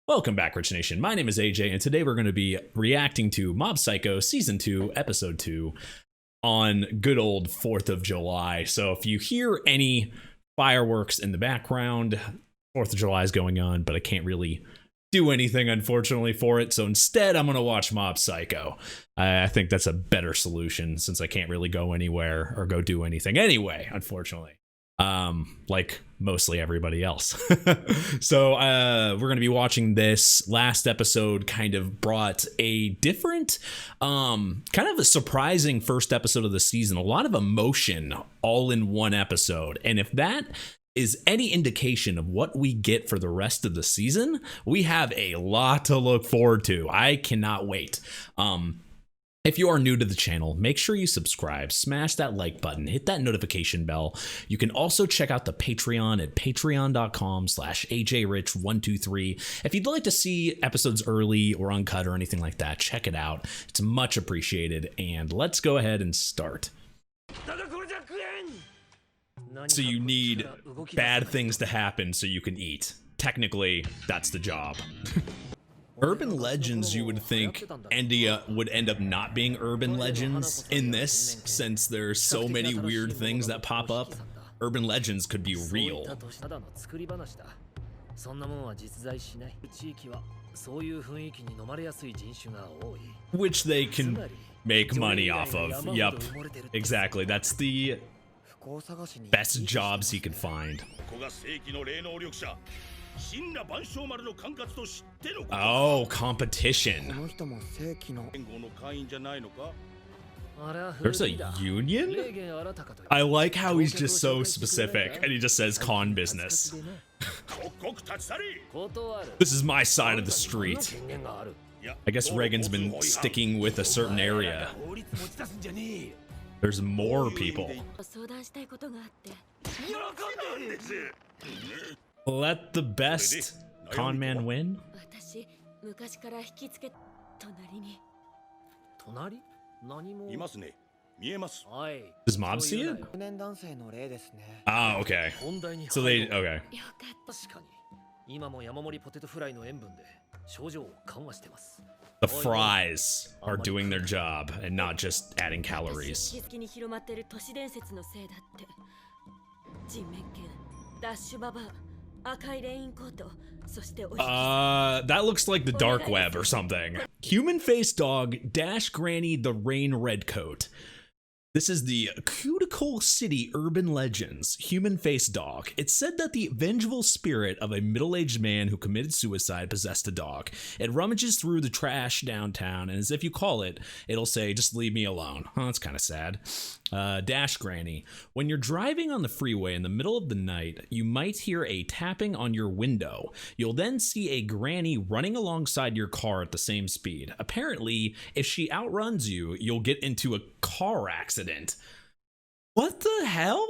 Welcome back, Rich Nation. My name is AJ, and today we're going to be reacting to Mob Psycho Season 2, Episode 2 on good old 4th of July. So if you hear any fireworks in the background, 4th of July is going on, but I can't really do anything, unfortunately, for it. So instead, I'm going to watch Mob Psycho. I think that's a better solution since I can't really go anywhere or go do anything anyway, unfortunately. Like mostly everybody else. So we're going to be watching this. Last episode kind of brought a different, kind of a surprising first episode of the season. A lot of emotion all in one episode. And if that is any indication of what we get for the rest of the season, we have a lot to look forward to. I cannot wait. If you are new to the channel, make sure you subscribe, smash that like button, hit that notification bell. You can also check out the Patreon at patreon.com/ajrich123. If you'd like to see episodes early or uncut or anything like that, check it out. It's much appreciated. And let's go ahead and start. So you need bad things to happen so you can eat. Technically, that's the job. Urban legends, you would think India would end up not being urban legends in this, since there's so many weird things that pop up. Urban legends could be real. Which they can make money off of. Yup, exactly. That's the best jobs he could find. Oh, competition. There's a union? I like how he's just so specific and he just says con business. This is my side of the street. I guess Reagan's been sticking with a certain area. There's more people. Let the best con man win? Does Mob see it? Oh, okay. So they, okay. The fries are doing their job and not just adding calories. That looks like the dark web or something. Human face dog dash granny the rain redcoat. This is the Cuticle City Urban Legends human face dog. It's said that the vengeful spirit of a middle-aged man who committed suicide possessed a dog. It rummages through the trash downtown, and as if you call it, it'll say, "Just leave me alone." Oh, that's kind of sad. Dash Granny. When you're driving on the freeway in the middle of the night, you might hear a tapping on your window. You'll then see a granny running alongside your car at the same speed. Apparently, if she outruns you, you'll get into a car accident. What the hell?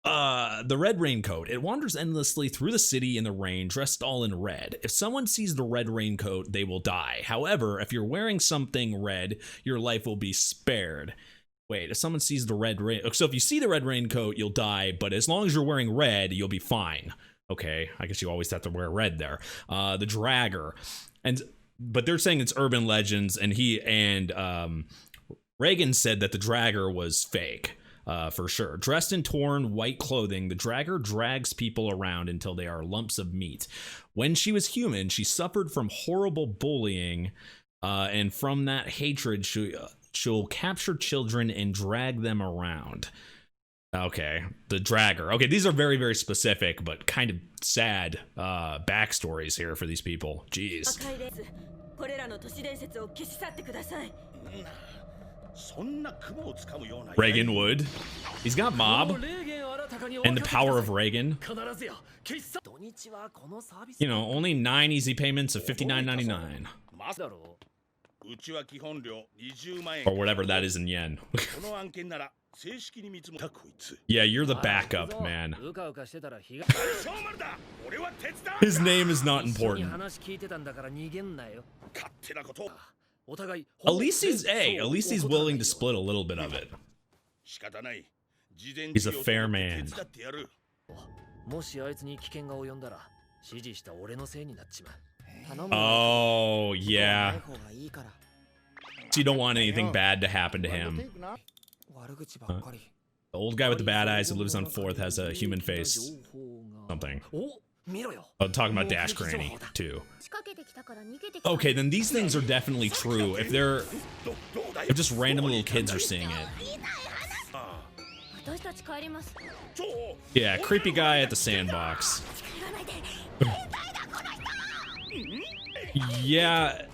The red raincoat. It wanders endlessly through the city in the rain, dressed all in red. If someone sees the red raincoat, they will die. However, if you're wearing something red, your life will be spared. Wait, if someone sees the red rain... So if you see the red raincoat, you'll die, but as long as you're wearing red, you'll be fine. Okay, I guess you always have to wear red there. The Dragger. But they're saying it's urban legends, and Reagan said that the Dragger was fake, for sure. Dressed in torn white clothing, the Dragger drags people around until they are lumps of meat. When she was human, she suffered from horrible bullying, and from that hatred, she'll capture children and drag them around. Okay, the Dragger. Okay, these are very, very specific, but kind of sad backstories here for these people. Jeez. Reagan would. He's got Mob and the power of Reagan. You know, only 9 easy payments of $59.99. Or whatever that is in yen. Yeah, you're the backup, man. His name is not important. At least he's willing to split a little bit of it. He's a fair man. Oh, yeah. So you don't want anything bad to happen to him. The old guy with the bad eyes who lives on 4th has a human face. Something. I'm talking about Dash Granny, too. Okay, then these things are definitely true. If just random little kids are seeing it. Yeah, creepy guy at the sandbox. Yeah,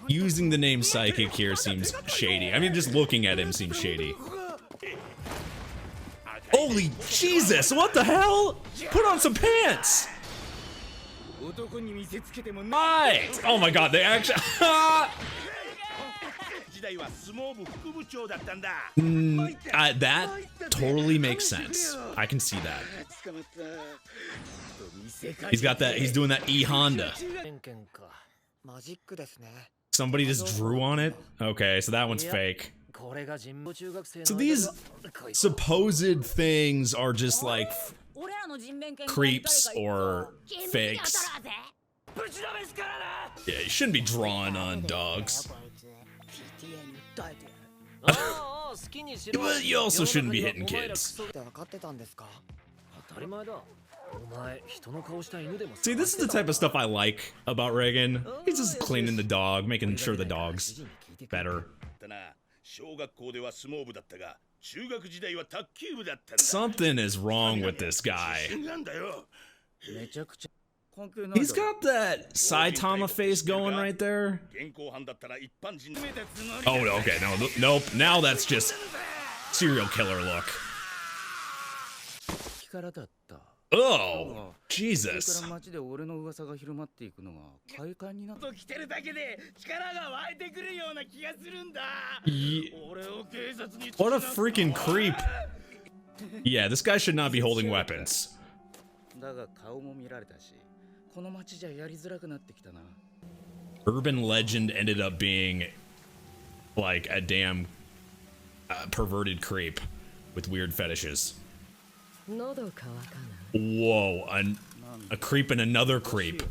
using the name Psychic here seems shady. I mean, just looking at him seems shady. Holy Jesus, what the hell? Put on some pants! Right. Oh my god, they actually... that totally makes sense. I can see that. He's got that, he's doing that E-Honda. Somebody just drew on it? Okay, so that one's fake. So these supposed things are just like creeps or fakes. Yeah, you shouldn't be drawing on dogs. But you also shouldn't be hitting kids. See, this is the type of stuff I like about Reagan. He's just cleaning the dog, making sure the dog's better. Something is wrong with this guy. He's got that Saitama face going right there. Oh, okay, no, nope. Now that's just serial killer look. Oh, Jesus. What a freaking creep. Yeah, this guy should not be holding weapons. Urban legend ended up being like a damn perverted creep with weird fetishes. Whoa, a creep and another creep.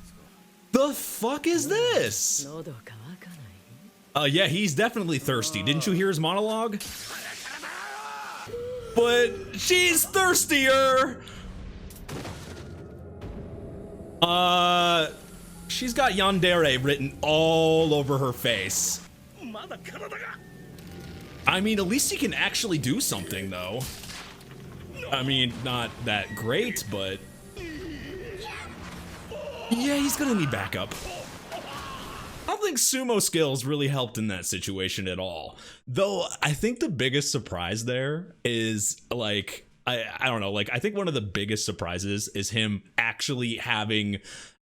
The fuck is this? Yeah, he's definitely thirsty. Didn't you hear his monologue? But she's thirstier. She's got Yandere written all over her face. I mean, at least he can actually do something, though. I mean, not that great, but... yeah, he's gonna need backup. I don't think sumo skills really helped in that situation at all. Though, I think the biggest surprise there is, like... I don't know, like, I think one of the biggest surprises is him actually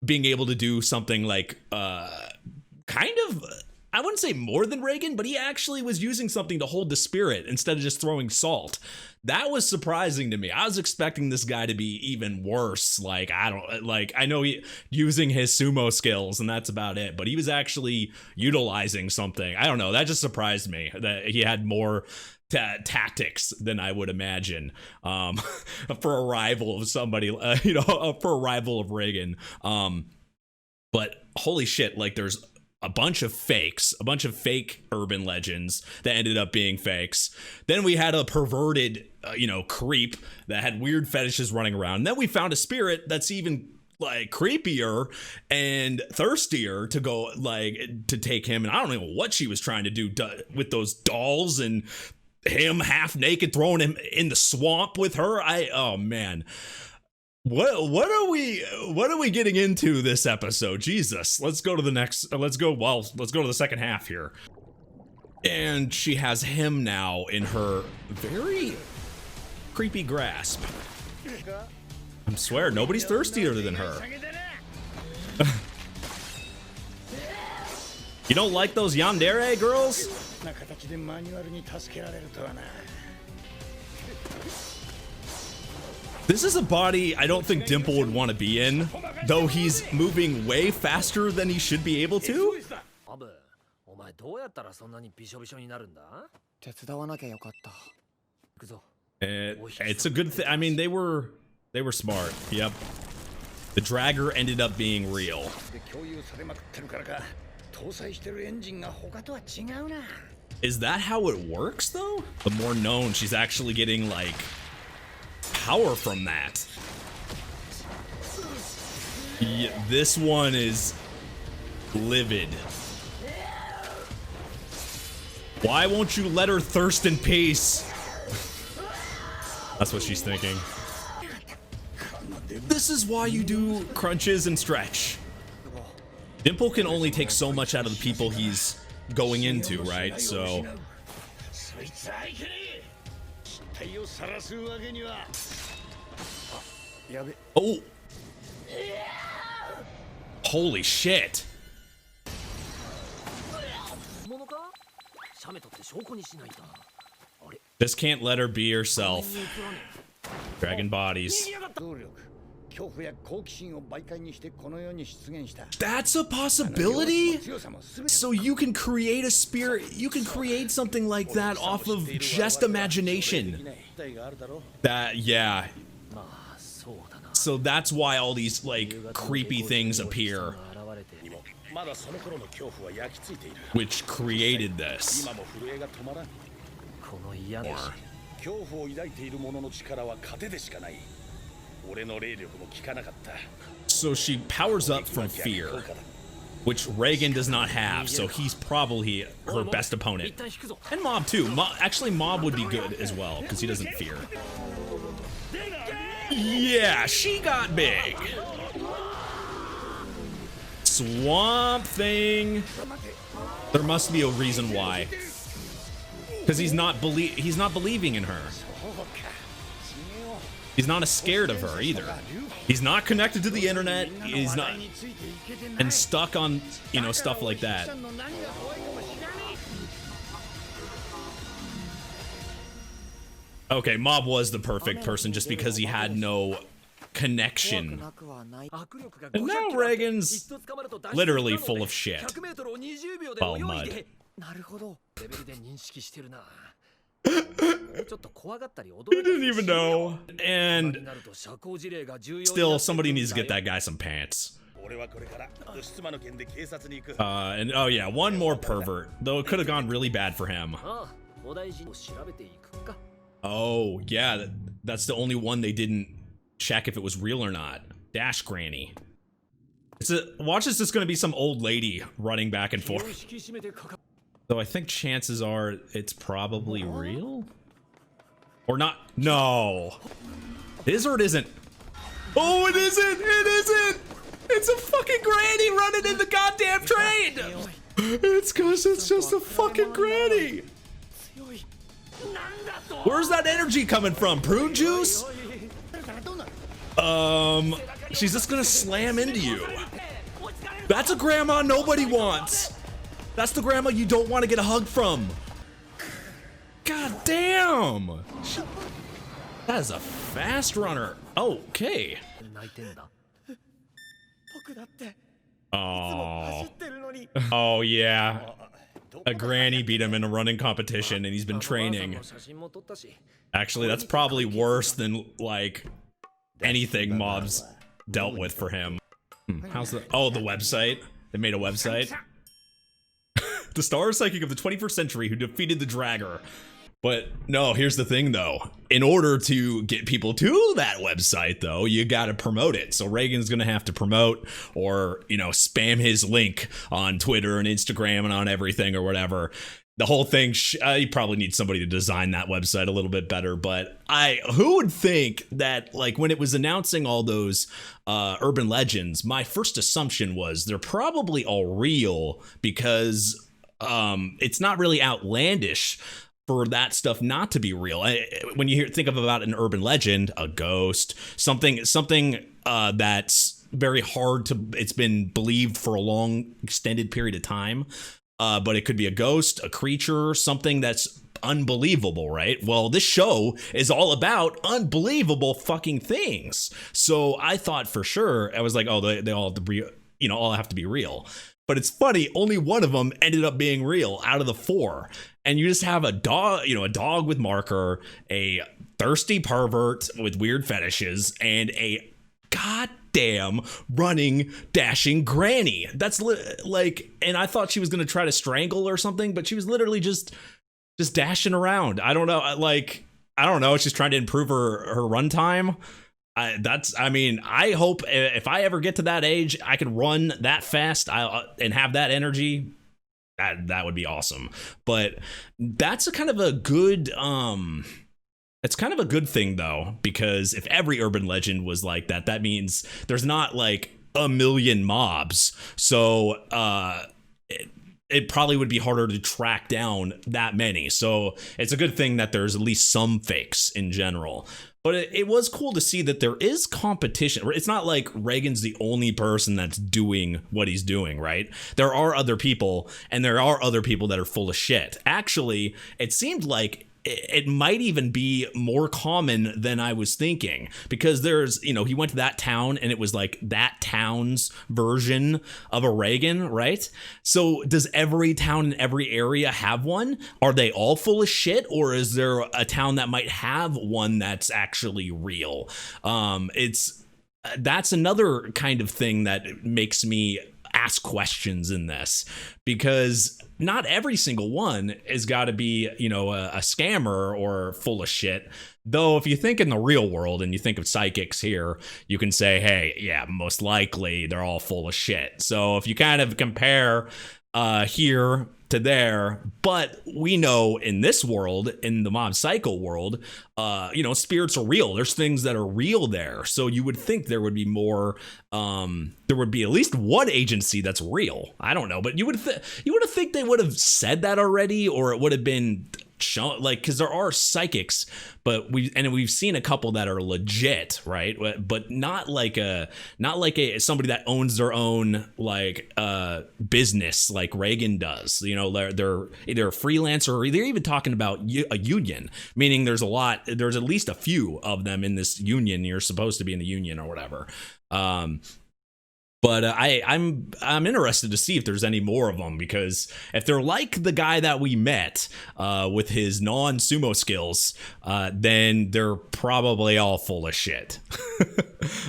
being able to do something like, kind of, I wouldn't say more than Reagan, but he actually was using something to hold the spirit instead of just throwing salt. That was surprising to me. I was expecting this guy to be even worse. Like, I know using his sumo skills and that's about it, but he was actually utilizing something. I don't know, that just surprised me that he had more tactics than I would imagine for a rival of somebody, for a rival of Reagan. But holy shit, like there's a bunch of fake urban legends that ended up being fakes. Then we had a perverted, creep that had weird fetishes running around. And then we found a spirit that's even like creepier and thirstier to go to take him. And I don't know what she was trying to do with those dolls and him half naked throwing him in the swamp with her. Oh man, what are we getting into this episode? Jesus, let's go to the second half here. And she has him now in her very creepy grasp. I swear nobody's thirstier than her. You don't like those Yandere girls? This is a body I don't think Dimple would want to be in, though he's moving way faster than he should be able to. It's a good thing. I mean, they were smart. Yep. The dragger ended up being real. Is that how it works, though? The more known, she's actually getting, like, power from that. Yeah, this one is livid. Why won't you let her thirst in peace? That's what she's thinking. This is why you do crunches and stretch. Dimple can only take so much out of the people he's going into, right? So oh, holy shit. Just can't let her be herself. Dragon bodies. That's a possibility? So you can create a spirit, you can create something like that off of just imagination. That, yeah. So that's why all these, like, creepy things appear. Which created this. So she powers up from fear, which Reagan does not have, so he's probably her best opponent. And Mob too. Actually, Mob would be good as well, because he doesn't fear. Yeah, she got big. Swamp Thing. There must be a reason why. Because he's not believing in her. He's not as scared of her either. He's not connected to the internet. He's not, and stuck on, you know, stuff like that. Okay, Mob was the perfect person just because he had no connection. And now Reagan's literally full of shit. All mud. He didn't even know. And still, somebody needs to get that guy some pants. And oh yeah, one more pervert. Though it could have gone really bad for him. Oh yeah, that's the only one they didn't check if it was real or not. Dash Granny. Watch this, it's gonna be some old lady running back and forth. So I think chances are it's probably real? Or not? No. It is or it isn't? Oh, it isn't! It isn't! It's a fucking granny running in the goddamn train! It's cause it's just a fucking granny! Where's that energy coming from? Prune juice? She's just gonna slam into you. That's a grandma nobody wants. That's the grandma you don't want to get a hug from. God damn. That is a fast runner. Okay. Oh. Oh yeah. A granny beat him in a running competition and he's been training. Actually, that's probably worse than like anything Mob's dealt with for him. How's the, oh, the website? They made a website? The star psychic of the 21st century who defeated the dragger. But no, here's the thing though. In order to get people to that website though, you gotta promote it. So Reagan's gonna have to promote or, you know, spam his link on Twitter and Instagram and on everything or whatever. The whole thing, you probably need somebody to design that website a little bit better, but who would think that, like, when it was announcing all those urban legends, my first assumption was they're probably all real because it's not really outlandish for that stuff not to be real. When you think about an urban legend, a ghost, something that's very hard to, it's been believed for a long extended period of time. But it could be a ghost, a creature, something that's unbelievable, right? Well, this show is all about unbelievable fucking things. So I thought for sure, I was like, oh, they all have to be, you know, all have to be real. But it's funny, only one of them ended up being real out of the four. And you just have a dog, you know, a dog with marker, a thirsty pervert with weird fetishes, and a goddamn goddamn running, dashing granny. That's like, and I thought she was going to try to strangle or something, but she was literally just dashing around. I don't know. I don't know. She's trying to improve her runtime. I hope if I ever get to that age, I can run that fast and have that energy. That would be awesome. But that's a kind of a good, it's kind of a good thing though, because if every urban legend was like that, that means there's not like a million mobs. So, it probably would be harder to track down that many. So it's a good thing that there's at least some fakes in general. But it was cool to see that there is competition. It's not like Reagan's the only person that's doing what he's doing, right? There are other people, and there are other people that are full of shit. Actually, it seemed like it might even be more common than I was thinking, because there's, he went to that town and it was like that town's version of a Reagan, right? So does every town in every area have one? Are they all full of shit, or is there a town that might have one that's actually real? That's another kind of thing that makes me ask questions in this, because not every single one has got to be, a scammer or full of shit. Though if you think in the real world and you think of psychics here, you can say, hey, yeah, most likely they're all full of shit. So if you kind of compare here to there, but we know in this world, in the mob cycle world, spirits are real. There's things that are real there. So you would think there would be more, there would be at least one agency that's real. I don't know, but you would have think they would have said that already, or it would have been shown, like, because there are psychics, but we've seen a couple that are legit, right? But not like somebody that owns their own business like Reagan does. They're either a freelancer, or they're even talking about a union, meaning there's at least a few of them in this union. You're supposed to be in the union or whatever. But I'm interested to see if there's any more of them, because if they're like the guy that we met with his non-sumo skills, then they're probably all full of shit.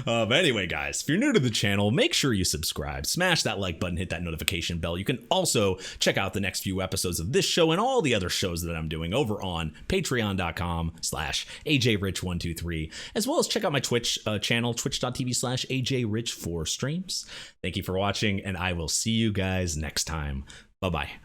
But anyway, guys, if you're new to the channel, make sure you subscribe, smash that like button, hit that notification bell. You can also check out the next few episodes of this show and all the other shows that I'm doing over on patreon.com/ajrich123, as well as check out my Twitch channel, twitch.tv/ajrich for streams. Thank you for watching, and I will see you guys next time. Bye-bye.